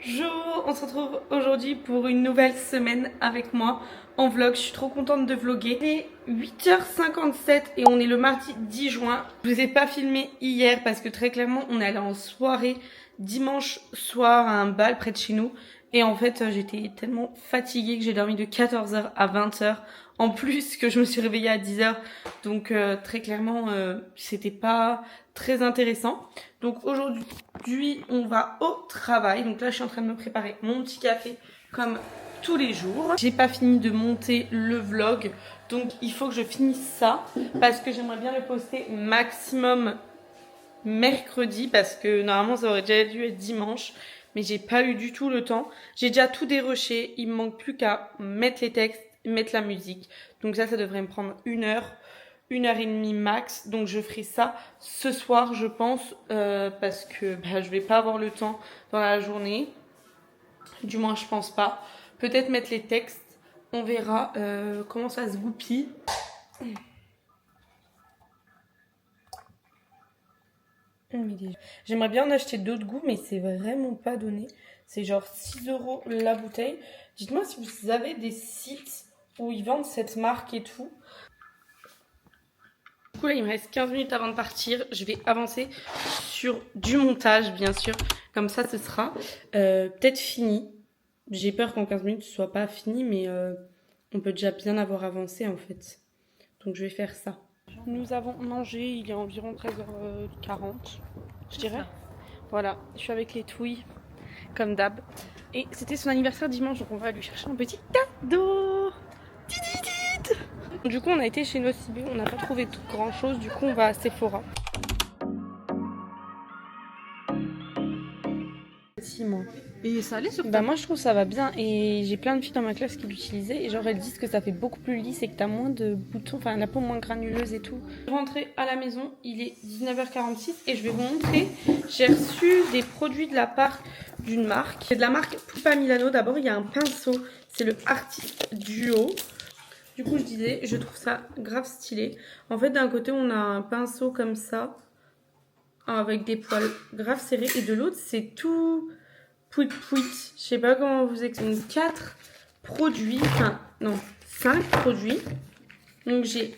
Bonjour, on se retrouve aujourd'hui pour une nouvelle semaine avec moi en vlog. Je suis trop contente de vlogger. Il est 8h57 et on est le mardi 10 juin. Je vous ai pas filmé hier parce que très clairement on est allé en soirée dimanche soir à un bal près de chez nous. Et en fait j'étais tellement fatiguée que j'ai dormi de 14h à 20h. En plus que je me suis réveillée à 10h. Donc très clairement c'était pas très intéressant. Donc aujourd'hui on va au travail. Donc là je suis en train de me préparer mon petit café comme tous les jours. J'ai pas fini de monter le vlog. Donc il faut que je finisse ça. Parce que j'aimerais bien le poster maximum mercredi. Parce que normalement ça aurait déjà dû être dimanche. Mais j'ai pas eu du tout le temps. J'ai déjà tout dérushé. Il me manque plus qu'à mettre les textes, mettre la musique. Donc ça devrait me prendre 1h et demie max. Donc je ferai ça ce soir je pense. Parce que je vais pas avoir le temps dans la journée. Du moins je pense pas. Peut-être mettre les textes. On verra comment ça se goupille. J'aimerais bien en acheter d'autres goûts, mais c'est vraiment pas donné. C'est genre 6 € la bouteille. Dites-moi si vous avez des sites où ils vendent cette marque et tout. Du coup là il me reste 15 minutes avant de partir. Je vais avancer sur du montage bien sûr. Comme ça ce sera peut-être fini. J'ai peur qu'en 15 minutes ce soit pas fini, mais on peut déjà bien avoir avancé en fait. Donc je vais faire ça. Nous avons mangé, il est environ 13h40, je dirais. Voilà, je suis avec les touilles, comme d'hab. Et c'était son anniversaire dimanche, donc on va lui chercher un petit cadeau. Tititite. Du coup, on a été chez Nocibé, on n'a pas trouvé grand chose, du coup, on va à Sephora. Moi. Et ça allait sur moi je trouve ça va bien et j'ai plein de filles dans ma classe qui l'utilisaient et genre elles disent que ça fait beaucoup plus lisse et que t'as moins de boutons, enfin la peau moins granuleuse et tout. Je suis rentrée à la maison, il est 19h46 et je vais vous montrer, j'ai reçu des produits de la part d'une marque. C'est de la marque Pupa Milano. D'abord il y a un pinceau, c'est le Artist Duo. Du coup je disais, je trouve ça grave stylé. En fait d'un côté on a un pinceau comme ça avec des poils grave serrés et de l'autre c'est tout pouit, je sais pas comment vous expliquer. 4 produits, enfin non, 5 produits. Donc j'ai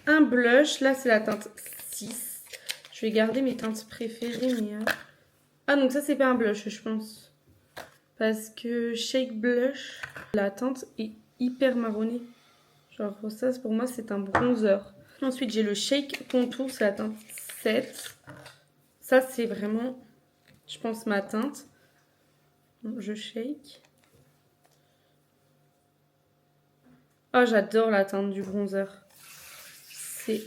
un blush, là c'est la teinte 6. Je vais garder mes teintes préférées, mais ah donc ça c'est pas un blush je pense. Parce que Shake Blush, la teinte est hyper marronnée. Genre ça pour moi c'est un bronzer. Ensuite j'ai le Shake Contour, c'est la teinte 7. Ça c'est vraiment, je pense, ma teinte. Je shake. Oh, j'adore la teinte du bronzer. C'est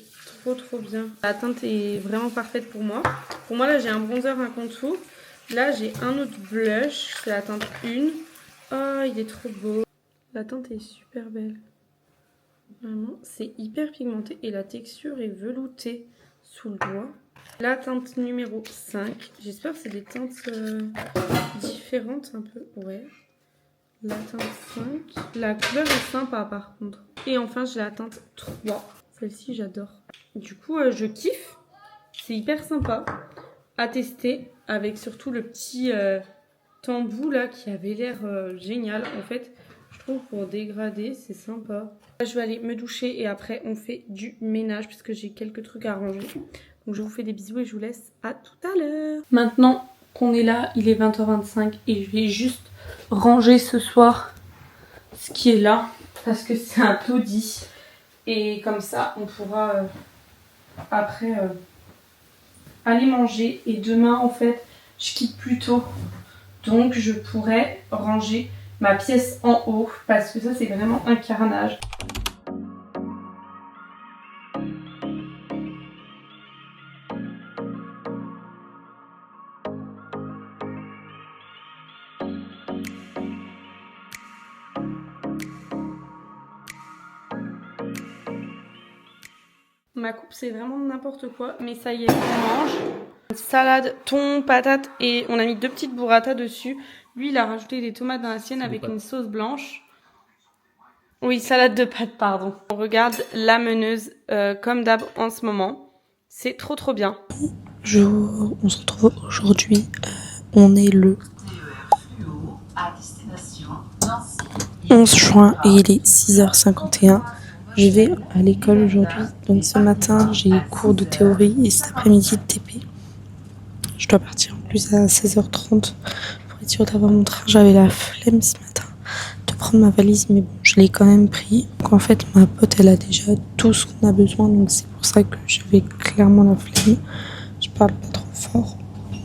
trop bien. La teinte est vraiment parfaite pour moi. Pour moi, là, j'ai un bronzer, un contour. Là, j'ai un autre blush. C'est la teinte 1. Oh, il est trop beau. La teinte est super belle. Vraiment, c'est hyper pigmenté et la texture est veloutée sous le doigt. La teinte numéro 5. J'espère que c'est des teintes différentes un peu. Ouais. La teinte 5. La couleur est sympa par contre. Et enfin j'ai la teinte 3. Celle-ci j'adore. Du coup je kiffe. C'est hyper sympa à tester. Avec surtout le petit tambour là qui avait l'air génial. En fait je trouve pour dégrader c'est sympa. Là, je vais aller me doucher et après on fait du ménage puisque j'ai quelques trucs à ranger. Donc je vous fais des bisous et je vous laisse à tout à l'heure. Maintenant qu'on est là, il est 20h25 et je vais juste ranger ce soir ce qui est là parce que c'est un taudis. Et comme ça on pourra après aller manger. Et demain en fait je quitte plus tôt. Donc je pourrais ranger ma pièce en haut parce que ça c'est vraiment un carnage. Ma coupe c'est vraiment n'importe quoi, mais ça y est, on mange. Salade, thon, patate et on a mis 2 petites burrata dessus. Lui il a rajouté des tomates dans la sienne avec une sauce blanche. Oui, salade de pâtes, pardon. On regarde La Meneuse comme d'hab en ce moment. C'est trop bien. Bonjour, on se retrouve aujourd'hui. On est le 11 juin et il est 6h51. Je vais à l'école aujourd'hui. Donc ce matin, j'ai cours de théorie et cet après-midi de TP. Je dois partir en plus à 16h30 pour être sûre d'avoir mon train. J'avais la flemme ce matin de prendre ma valise, mais bon, je l'ai quand même pris. Donc en fait, ma pote, elle a déjà tout ce qu'on a besoin. Donc c'est pour ça que j'avais clairement la flemme. Je parle pas trop fort.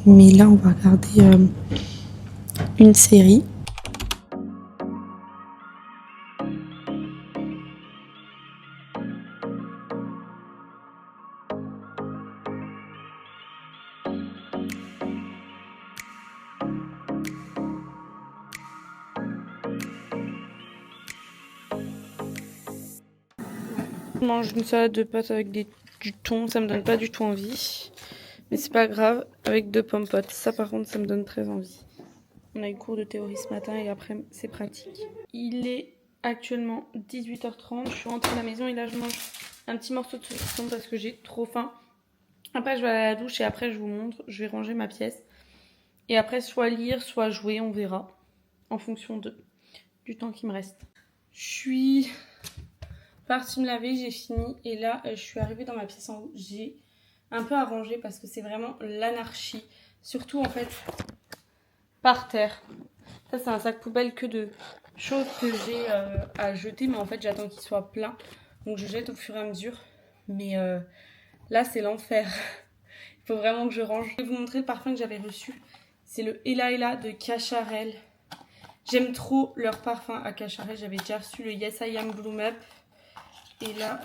Mais là, on va regarder une série. Je mange une salade de pâtes avec du thon, ça me donne pas du tout envie. Mais c'est pas grave, avec 2 pommes potes. Ça par contre, ça me donne très envie. On a eu cours de théorie ce matin et après, c'est pratique. Il est actuellement 18h30. Je suis rentrée à la maison et là, je mange un petit morceau de saucisson parce que j'ai trop faim. Après, je vais aller à la douche et après, je vous montre. Je vais ranger ma pièce. Et après, soit lire, soit jouer, on verra. En fonction du temps qui me reste. Je suis partie me laver, j'ai fini. Et là, je suis arrivée dans ma pièce en haut. J'ai un peu arrangé parce que c'est vraiment l'anarchie. Surtout, en fait, par terre. Ça, c'est un sac poubelle que de choses que j'ai à jeter. Mais en fait, j'attends qu'il soit plein. Donc, je jette au fur et à mesure. Mais là, c'est l'enfer. Il faut vraiment que je range. Je vais vous montrer le parfum que j'avais reçu. C'est le Ella Ella de Cacharel. J'aime trop leur parfum à Cacharel. J'avais déjà reçu le Yes I Am Bloom Up. Et là,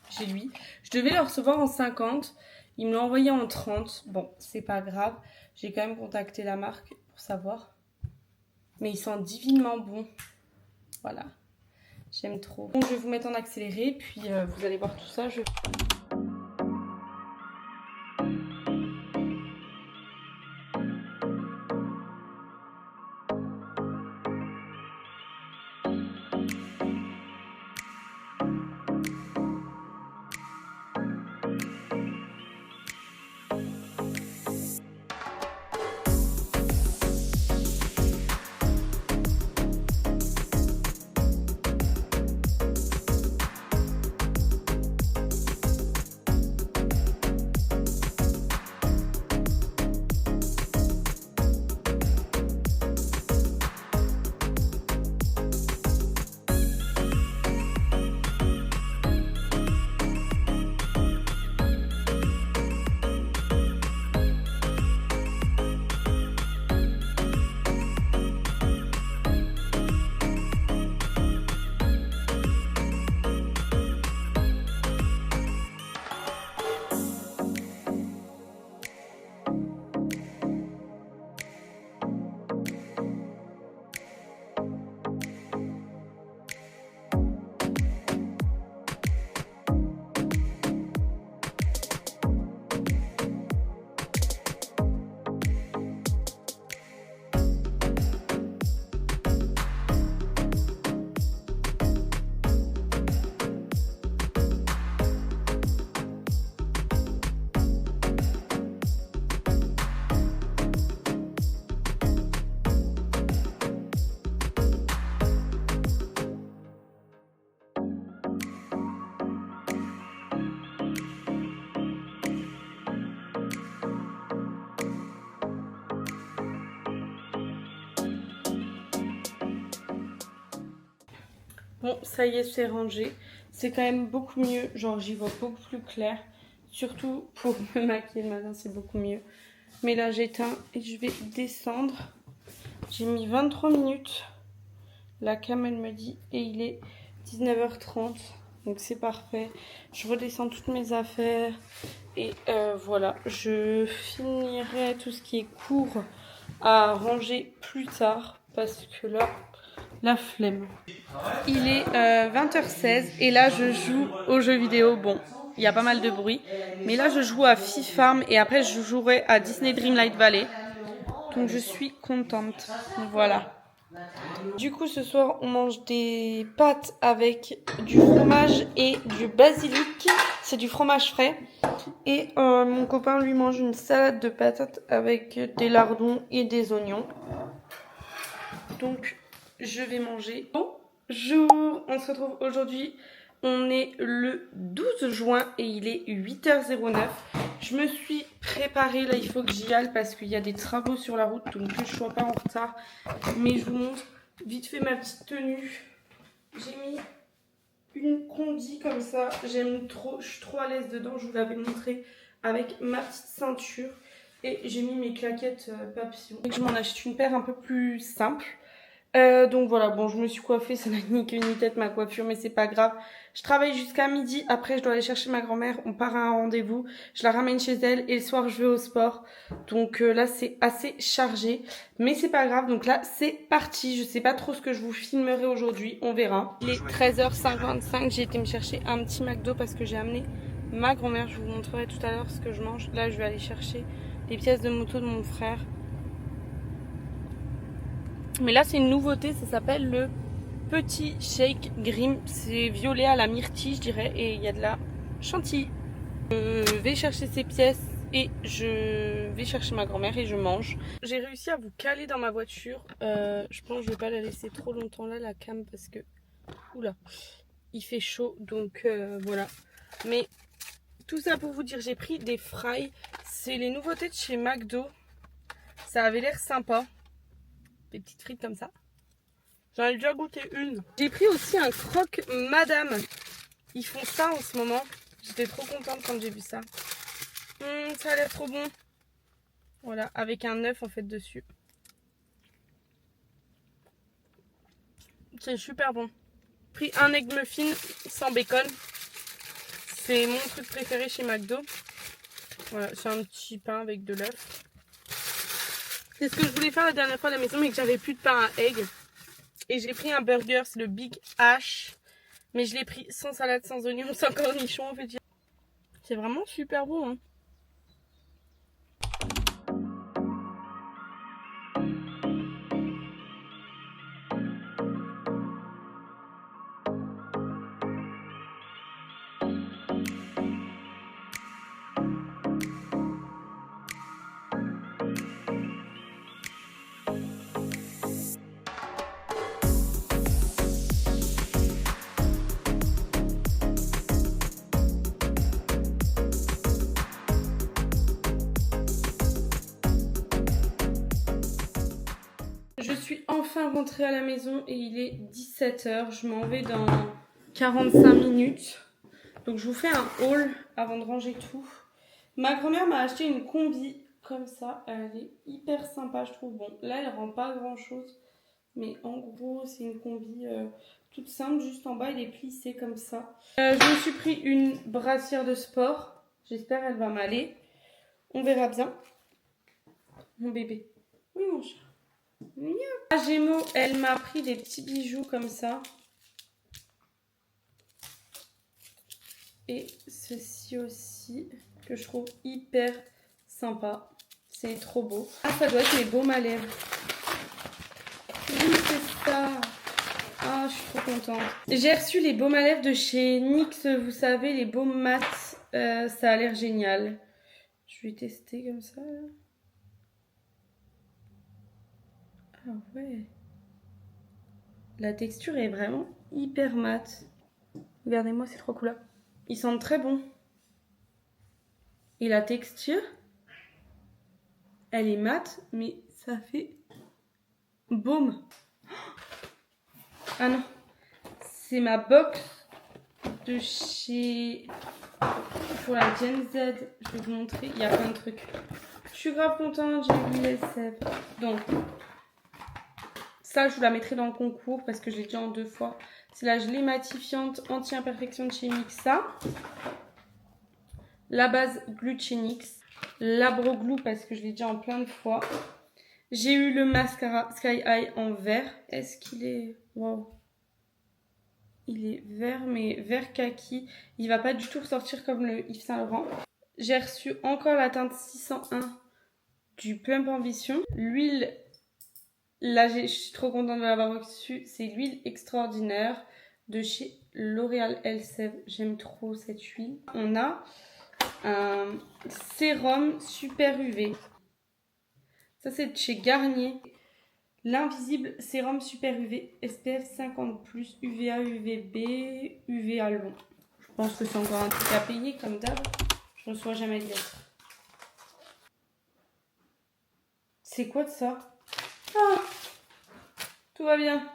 j'ai lui. Je devais le recevoir en 50. Ils me l'ont envoyé en 30. Bon, c'est pas grave. J'ai quand même contacté la marque pour savoir. Mais il sent divinement bon. Voilà. J'aime trop. Donc, je vais vous mettre en accéléré. Puis, vous allez voir tout ça. Bon, ça y est, c'est rangé. C'est quand même beaucoup mieux. Genre, j'y vois beaucoup plus clair. Surtout pour me maquiller le matin, c'est beaucoup mieux. Mais là, j'éteins et je vais descendre. J'ai mis 23 minutes. La cam, elle me dit. Et il est 19h30. Donc, c'est parfait. Je redescends toutes mes affaires. Et voilà. Je finirai tout ce qui est court à ranger plus tard. Parce que là, la flemme. Il est 20h16 et là je joue aux jeux vidéo. Bon, il y a pas mal de bruit, mais là je joue à FIFA et après je jouerai à Disney Dreamlight Valley. Donc je suis contente. Voilà. Du coup ce soir on mange des pâtes avec du fromage et du basilic. C'est du fromage frais. Et mon copain lui mange une salade de patates avec des lardons et des oignons. donc je vais manger. Bonjour, on se retrouve aujourd'hui. On est le 12 juin et il est 8h09. Je me suis préparée, là il faut que j'y aille parce qu'il y a des travaux sur la route, donc que je ne sois pas en retard. Mais je vous montre vite fait ma petite tenue. J'ai mis une combi comme ça, j'aime trop, je suis trop à l'aise dedans, je vous l'avais montré avec ma petite ceinture. Et j'ai mis mes claquettes papillons. Je m'en achète une paire un peu plus simple. Donc voilà, bon je me suis coiffée, ça n'a ni queue ni tête ma coiffure, mais c'est pas grave. Je travaille jusqu'à midi, après je dois aller chercher ma grand-mère, on part à un rendez-vous, je la ramène chez elle et le soir je vais au sport. Donc là c'est assez chargé, mais c'est pas grave, donc là c'est parti. Je sais pas trop ce que je vous filmerai aujourd'hui, on verra. Il est 13h55, j'ai été me chercher un petit McDo parce que j'ai amené ma grand-mère, je vous montrerai tout à l'heure ce que je mange. Là je vais aller chercher les pièces de moto de mon frère. Mais là c'est une nouveauté, ça s'appelle le petit shake Grimm. C'est violet à la myrtille je dirais et il y a de la chantilly. Je vais chercher ces pièces et je vais chercher ma grand-mère et je mange. J'ai réussi à vous caler dans ma voiture. Je pense que je vais pas la laisser trop longtemps là la cam parce que oula, il fait chaud donc voilà. Mais tout ça pour vous dire, j'ai pris des fries. C'est les nouveautés de chez McDo. Ça avait l'air sympa. Des petites frites comme ça. J'en ai déjà goûté une. J'ai pris aussi un croque madame. Ils font ça en ce moment. J'étais trop contente quand j'ai vu ça. Ça a l'air trop bon. Voilà, avec un œuf en fait dessus. C'est super bon. J'ai pris un egg muffin sans bacon. C'est mon truc préféré chez McDo. Voilà, c'est un petit pain avec de l'œuf. C'est ce que je voulais faire la dernière fois à la maison mais que j'avais plus de pain à egg. Et j'ai pris un burger, c'est le Big H. Mais je l'ai pris sans salade, sans oignon, sans cornichon en fait. C'est vraiment super bon hein. Je suis enfin rentrée à la maison et il est 17h. Je m'en vais dans 45 minutes. Donc je vous fais un haul avant de ranger tout. Ma grand-mère m'a acheté une combi comme ça. Elle est hyper sympa je trouve. Bon là elle rend pas grand chose. Mais en gros c'est une combi toute simple. Juste en bas il est plissé comme ça. Je me suis pris une brassière de sport. J'espère elle va m'aller. On verra bien. Mon bébé. Oui mon chat. À Gémeaux, elle m'a pris des petits bijoux comme ça. Et ceci aussi, que je trouve hyper sympa. C'est trop beau. Ah, ça doit être mes baumes à lèvres. Oui, c'est ça. Ah, je suis trop contente. J'ai reçu les baumes à lèvres de chez NYX, vous savez, les baumes mat. Ça a l'air génial. Je vais tester comme ça. Là. Ah ouais. La texture est vraiment hyper mat. Regardez-moi, c'est trop cool. Ils sentent très bon. Et la texture, elle est mate, mais ça fait baume. Ah non, c'est ma box de chez... Pour la Gen Z, je vais vous montrer, il y a plein de trucs. Je suis grave contente, j'ai vu les sèvres. Donc, ça je vous la mettrai dans le concours parce que je l'ai déjà en 2 fois. C'est la gelée matifiante anti-imperfection de chez Mixa. La base glue de chez NYX. L'Abro Glue parce que je l'ai déjà en plein de fois. J'ai eu le mascara Sky High en vert. Est-ce qu'il est... Wow. Il est vert mais vert kaki. Il va pas du tout ressortir comme le Yves Saint Laurent. J'ai reçu encore la teinte 601 du Plump Ambition. L'huile... Là, je suis trop contente de l'avoir reçue. C'est l'huile extraordinaire de chez L'Oréal Elseve. J'aime trop cette huile. On a un sérum super UV. Ça, c'est de chez Garnier. L'Invisible Sérum Super UV SPF 50+, UVA, UVB, UVA long. Je pense que c'est encore un truc à payer comme d'hab. Je reçois jamais de lettres. C'est quoi de ça? Ah, tout va bien.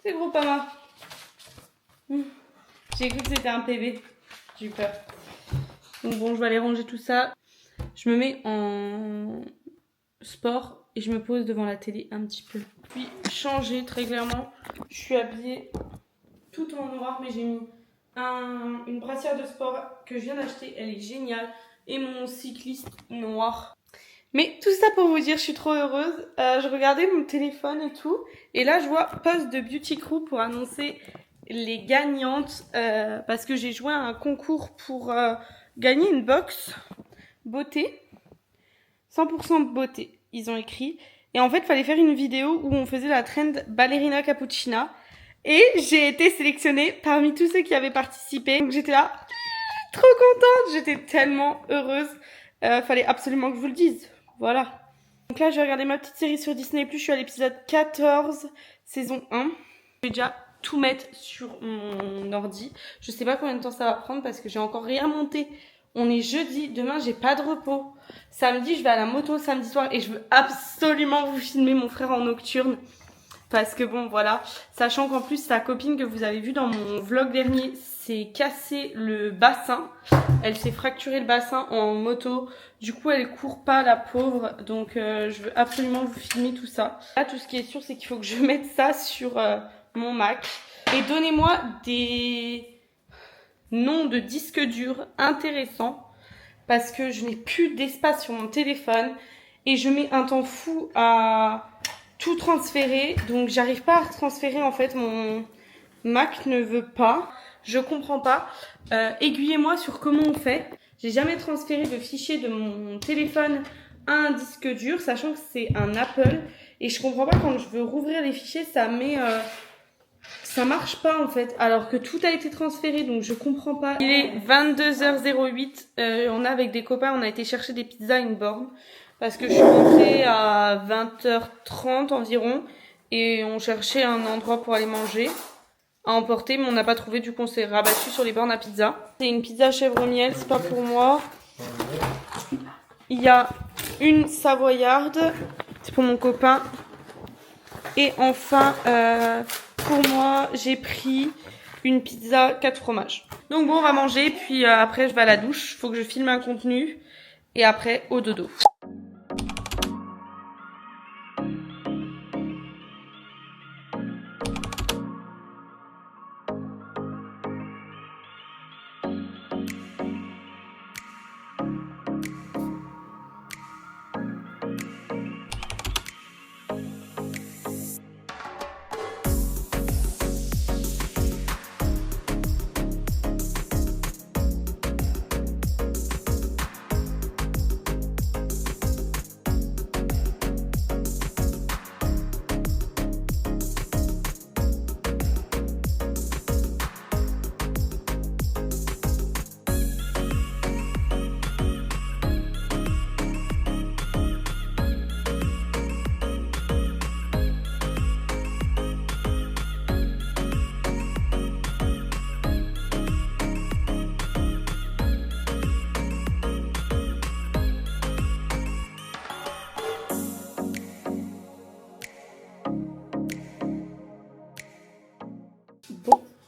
C'est gros Pama. J'ai cru que c'était un PV. J'ai eu peur. Donc bon, je vais aller ranger tout ça. Je me mets en sport et je me pose devant la télé un petit peu. Puis changer très clairement. Je suis habillée tout en noir, mais j'ai mis une brassière de sport que je viens d'acheter. Elle est géniale. Et mon cycliste noir. Mais tout ça pour vous dire, je suis trop heureuse. Je regardais mon téléphone et tout. Et là, je vois post de Beauty Crew pour annoncer les gagnantes. Parce que j'ai joué à un concours pour gagner une box beauté. 100% beauté, ils ont écrit. Et en fait, il fallait faire une vidéo où on faisait la trend Ballerina Cappuccina. Et j'ai été sélectionnée parmi tous ceux qui avaient participé. Donc j'étais là, trop contente. J'étais tellement heureuse. Fallait absolument que je vous le dise. Voilà. Donc là, je vais regarder ma petite série sur Disney+. Je suis à l'épisode 14, saison 1. Je vais déjà tout mettre sur mon ordi. Je sais pas combien de temps ça va prendre parce que j'ai encore rien monté. On est jeudi, demain j'ai pas de repos. Samedi je vais à la moto samedi soir et je veux absolument vous filmer mon frère en nocturne. Parce que bon voilà, sachant qu'en plus sa copine que vous avez vue dans mon vlog dernier s'est cassé le bassin. Elle s'est fracturé le bassin en moto. Du coup elle court pas la pauvre. Donc je veux absolument vous filmer tout ça. Là tout ce qui est sûr c'est qu'il faut que je mette ça sur mon Mac. Et donnez-moi des noms de disques durs intéressants. Parce que je n'ai plus d'espace sur mon téléphone. Et je mets un temps fou à tout transférer. Donc j'arrive pas à transférer en fait. Mon Mac ne veut pas. Je comprends pas. Aiguillez-moi sur comment on fait. J'ai jamais transféré de fichier de mon téléphone à un disque dur. Sachant que c'est un Apple. Et je comprends pas quand je veux rouvrir les fichiers. Ça met... ça marche pas en fait, alors que tout a été transféré, donc je comprends pas. Il est 22h08, on a avec des copains, on a été chercher des pizzas à une borne, parce que je suis rentrée à 20h30 environ, et on cherchait un endroit pour aller manger, à emporter, mais on n'a pas trouvé, du coup on s'est rabattu sur les bornes à pizza. C'est une pizza chèvre miel, c'est pas pour moi. Il y a une savoyarde, c'est pour mon copain. Et enfin, pour moi, j'ai pris une pizza 4 fromages. Donc bon, on va manger, puis après je vais à la douche. Faut que je filme un contenu. Et après, au dodo.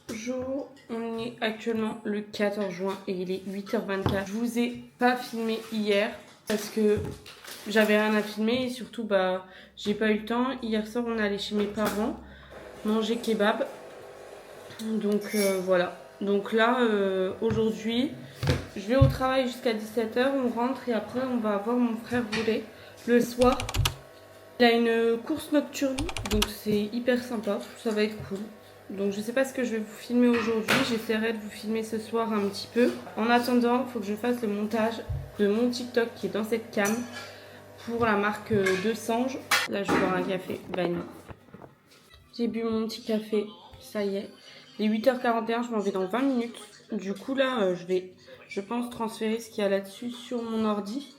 Bonjour, on est actuellement le 14 juin et il est 8h24. Je vous ai pas filmé hier parce que j'avais rien à filmer et surtout j'ai pas eu le temps. Hier soir on est allé chez mes parents manger kebab. Donc voilà. Donc là aujourd'hui je vais au travail jusqu'à 17h, on rentre et après on va voir mon frère rouler le soir. Il a une course nocturne donc c'est hyper sympa, ça va être cool. Donc je sais pas ce que je vais vous filmer aujourd'hui, j'essaierai de vous filmer ce soir un petit peu. En attendant, il faut que je fasse le montage de mon TikTok qui est dans cette cam pour la marque de Sange. Là je vais boire un café vanille. J'ai bu mon petit café, ça y est. Il est 8h41, je m'en vais dans 20 minutes. Du coup là je vais, je pense, transférer ce qu'il y a là-dessus sur mon ordi.